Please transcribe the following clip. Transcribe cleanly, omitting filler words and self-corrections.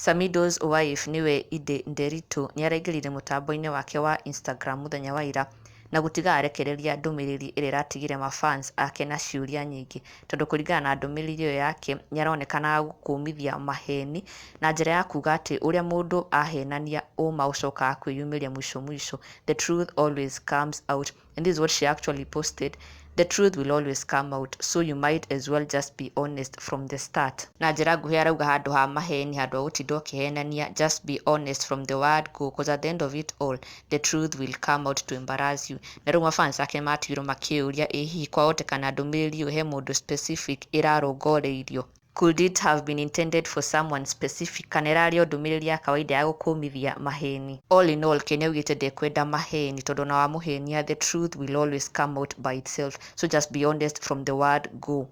Samidoh's wife niwe Edday Nderitu nĩaraingĩrire mũtambo-inĩ wake wa Instagram mũthenya wa ira na gũtiga arekereria ndũmĩrĩri ĩrĩa ĩratigire mafans ake na ciũria nyingĩ, tondũ kũringana na ndũmĩrĩri ĩyo yake nĩaronekana gũkũmithia maheni na njĩra ya kuga atĩ ũrĩa mũndũ ahenania ũma ũcokaga kwĩyumĩria mũico. The truth always comes out, and this is what she actually posted. The truth will always come out, so you might as well just be honest from the start. Na njĩra nguhĩ arauga handũ ha maheni, handũ ha gũtinda ũkĩhenania, just be honest from the word go, because at the end of it all, the truth will come out to embarrass you. Na rĩu mafans ake matigirwo makĩũria ĩ hihi kwahotekana ndũmĩrĩri ĩyo he mũndũ specific ĩrarongoreirio. Could it have been intended for someone specific, kana ĩrarĩ ndũmĩrĩri ya kawaida ya gũkũmithia maheni? All in all, Kenya augĩte ndekwenda maheni tondũ na wamũhenia, the truth will always come out by itself, so just be honest from the word go.